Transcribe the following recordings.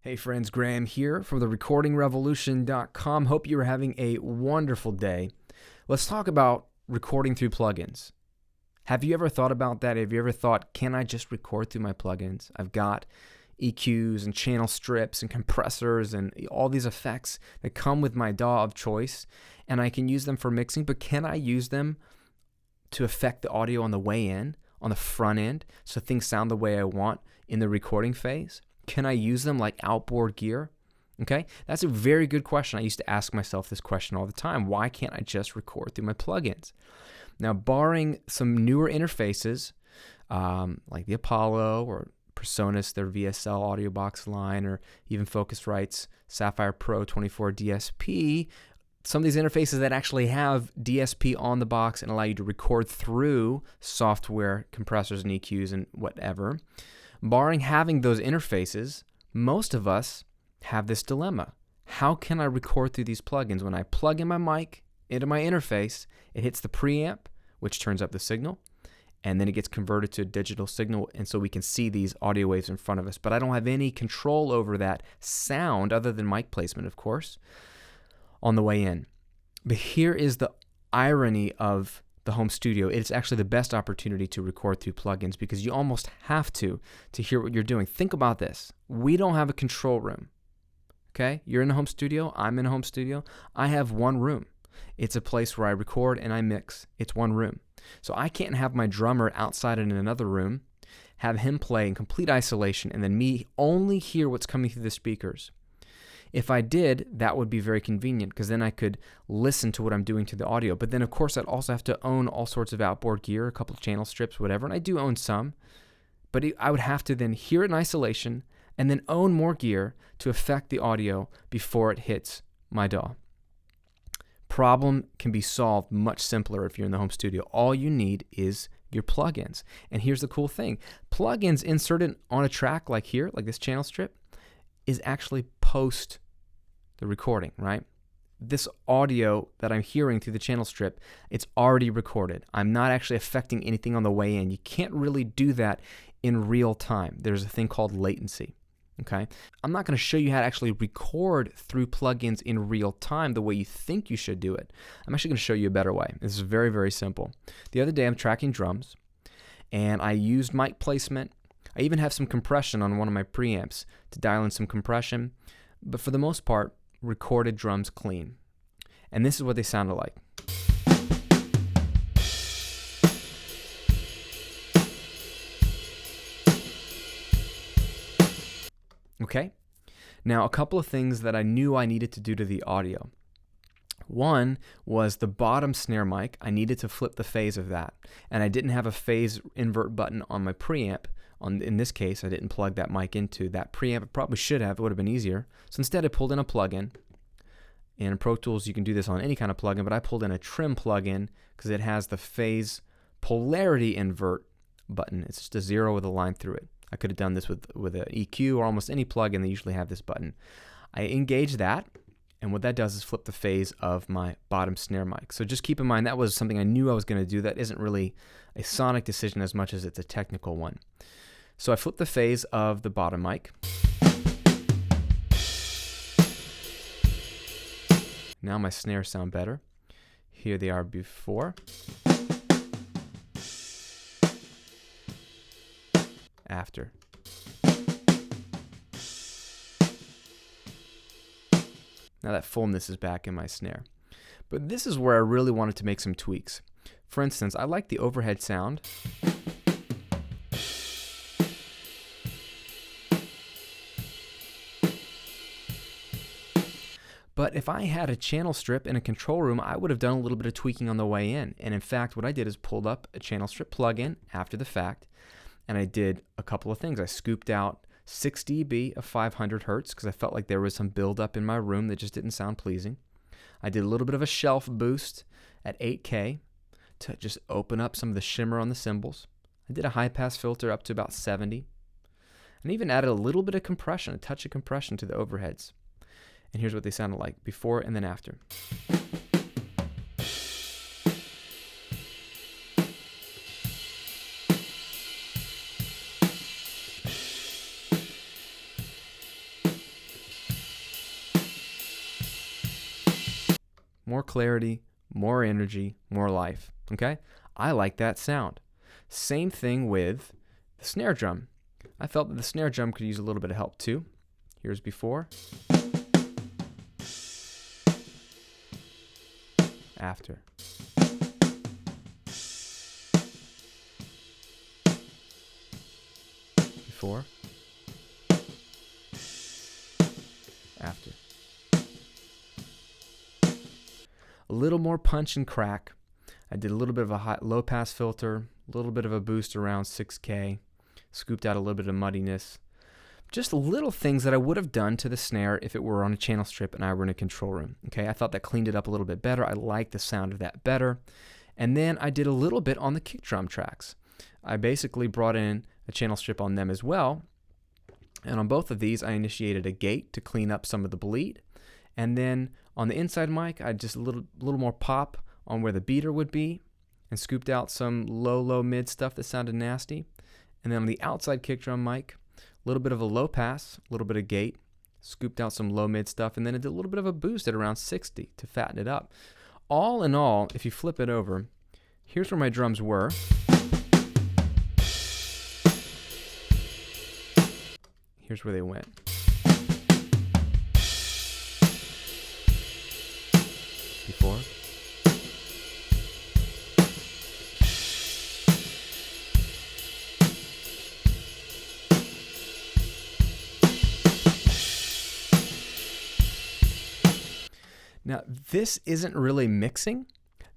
Hey friends, Graham here from the recordingrevolution.com. Hope you are having a wonderful day. Let's talk about recording through plugins. Have you ever thought about that? Have you ever thought, can I just record through my plugins? I've got EQs and channel strips and compressors and all these effects that come with my DAW of choice, and I can use them for mixing, but can I use them to affect the audio on the way in, on the front end, so things sound the way I want in the recording phase? Can I use them like outboard gear? Okay, that's a very good question. I used to ask myself this question all the time. Why can't I just record through my plugins? Now, barring some newer interfaces like the Apollo or Presonus, their VSL audio box line, or even Focusrite's Sapphire Pro 24 DSP, some of these interfaces that actually have DSP on the box and allow you to record through software, compressors and EQs and whatever. Barring having those interfaces, most of us have this dilemma. How can I record through these plugins? When I plug in my mic into my interface, it hits the preamp, which turns up the signal, and then it gets converted to a digital signal, and so we can see these audio waves in front of us. But I don't have any control over that sound, other than mic placement, of course, on the way in. But here is the irony of the home studio. It's actually the best opportunity to record through plugins because you almost have to hear what you're doing. Think about this. We don't have a control room. Okay? You're in a home studio. I'm in a home studio. I have one room. It's a place where I record and I mix. It's one room. So I can't have my drummer outside in another room, have him play in complete isolation, and then me only hear what's coming through the speakers. If I did, that would be very convenient because then I could listen to what I'm doing to the audio. But then, of course, I'd also have to own all sorts of outboard gear, a couple of channel strips, whatever. And I do own some. But I would have to then hear it in isolation and then own more gear to affect the audio before it hits my DAW. Problem can be solved much simpler if you're in the home studio. All you need is your plugins. And here's the cool thing. Plugins inserted on a track like here, like this channel strip, is actually post the recording, right? This audio that I'm hearing through the channel strip, it's already recorded. I'm not actually affecting anything on the way in. You can't really do that in real time. There's a thing called latency, okay? I'm not going to show you how to actually record through plugins in real time the way you think you should do it. I'm actually going to show you a better way. This is very, very simple. The other day I'm tracking drums, and I used mic placement. I even have some compression on one of my preamps to dial in some compression, but for the most part, recorded drums clean. And this is what they sounded like. Okay? Now, a couple of things that I knew I needed to do to the audio. One was the bottom snare mic. I needed to flip the phase of that. And I didn't have a phase invert button on my preamp. In this case, I didn't plug that mic into that preamp. I probably should have. It would have been easier. So instead, I pulled in a plugin. And in Pro Tools, you can do this on any kind of plugin, but I pulled in a trim plugin because it has the phase polarity invert button. It's just a 0 with a line through it. I could have done this with an EQ or almost any plugin. They usually have this button. I engage that, and what that does is flip the phase of my bottom snare mic. So just keep in mind that was something I knew I was going to do. That isn't really a sonic decision as much as it's a technical one. So I flip the phase of the bottom mic. Now my snares sound better. Here they are before. After. Now that fullness is back in my snare. But this is where I really wanted to make some tweaks. For instance, I like the overhead sound. But if I had a channel strip in a control room, I would have done a little bit of tweaking on the way in. And in fact, what I did is pulled up a channel strip plugin after the fact, and I did a couple of things. I scooped out 6 dB of 500 hertz because I felt like there was some buildup in my room that just didn't sound pleasing. I did a little bit of a shelf boost at 8K to just open up some of the shimmer on the cymbals. I did a high-pass filter up to about 70, and even added a little bit of compression, a touch of compression to the overheads. And here's what they sounded like before and then after. more clarity, more energy, more life. Okay? I like that sound. Same thing with the snare drum. I felt that the snare drum could use a little bit of help too. Here's before. After. Before. After. A little more punch and crack. I did a little bit of a low pass filter, a little bit of a boost around 6K, scooped out a little bit of muddiness. Just little things that I would have done to the snare if it were on a channel strip and I were in a control room. Okay, I thought that cleaned it up a little bit better. I liked the sound of that better. And then I did a little bit on the kick drum tracks. I basically brought in a channel strip on them as well. And on both of these, I initiated a gate to clean up some of the bleed. And then on the inside mic, I just a little more pop on where the beater would be and scooped out some low, mid stuff that sounded nasty. And then on the outside kick drum mic, a little bit of a low pass, a little bit of gate, scooped out some low mid stuff, and then I did a little bit of a boost at around 60 to fatten it up. All in all, if you flip it over, here's where my drums were. Here's where they went. Before. Now, this isn't really mixing.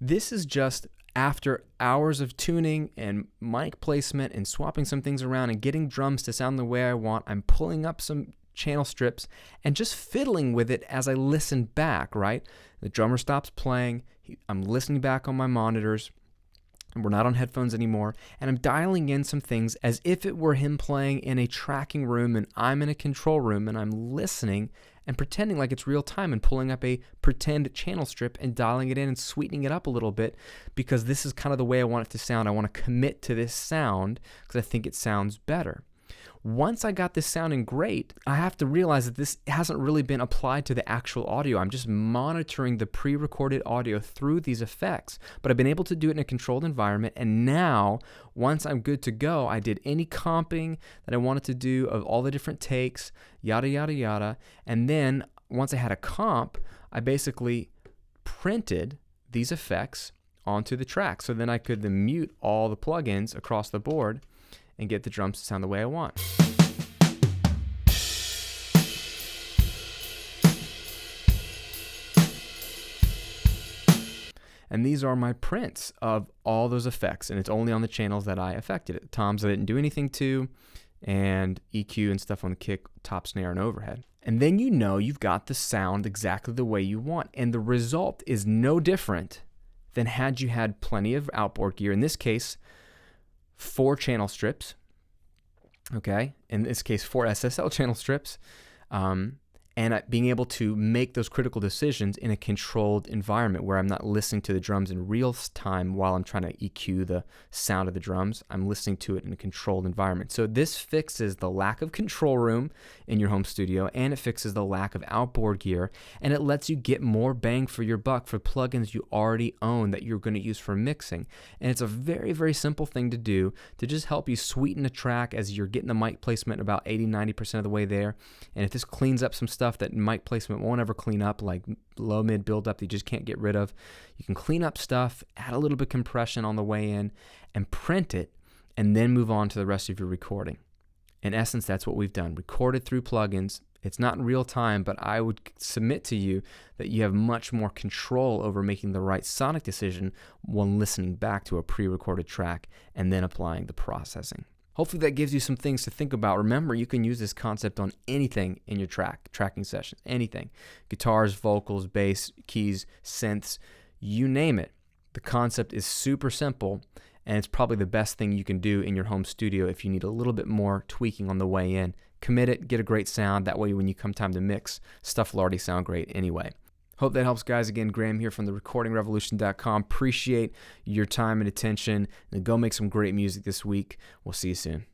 This is just after hours of tuning and mic placement and swapping some things around and getting drums to sound the way I want. I'm pulling up some channel strips and just fiddling with it as I listen back, right? The drummer stops playing. I'm listening back on my monitors. And we're not on headphones anymore. And I'm dialing in some things as if it were him playing in a tracking room and I'm in a control room and I'm listening and pretending like it's real time and pulling up a pretend channel strip and dialing it in and sweetening it up a little bit because this is kind of the way I want it to sound. I want to commit to this sound because I think it sounds better. Once I got this sounding great, I have to realize that this hasn't really been applied to the actual audio. I'm just monitoring the pre-recorded audio through these effects, but I've been able to do it in a controlled environment. And now, once I'm good to go, I did any comping that I wanted to do of all the different takes, yada, yada, yada. And then once I had a comp, I basically printed these effects onto the track. So then I could then mute all the plugins across the board and get the drums to sound the way I want. And these are my prints of all those effects, and it's only on the channels that I affected it. Toms I didn't do anything to, and EQ and stuff on the kick, top, snare, and overhead. And then you know you've got the sound exactly the way you want, and the result is no different than had you had plenty of outboard gear. In this case, 4 channel strips, okay? In this case, 4 SSL channel strips, and being able to make those critical decisions in a controlled environment where I'm not listening to the drums in real time while I'm trying to EQ the sound of the drums. I'm listening to it in a controlled environment. So this fixes the lack of control room in your home studio, and it fixes the lack of outboard gear, and it lets you get more bang for your buck for plugins you already own that you're going to use for mixing. And it's a very, very simple thing to do to just help you sweeten a track as you're getting the mic placement about 80-90% of the way there. And if this cleans up some stuff that mic placement won't ever clean up, like low mid build up that you just can't get rid of, you can clean up stuff, add a little bit of compression on the way in, and print it, and then move on to the rest of your recording. In essence, that's what we've done. Recorded through plugins. It's not in real time, but I would submit to you that you have much more control over making the right sonic decision when listening back to a pre-recorded track and then applying the processing. Hopefully that gives you some things to think about. Remember, you can use this concept on anything in your tracking sessions, anything. Guitars, vocals, bass, keys, synths, you name it. The concept is super simple, and it's probably the best thing you can do in your home studio if you need a little bit more tweaking on the way in. Commit it, get a great sound. That way when you come time to mix, stuff will already sound great anyway. Hope that helps, guys. Again, Graham here from therecordingrevolution.com. Appreciate your time and attention. And go make some great music this week. We'll see you soon.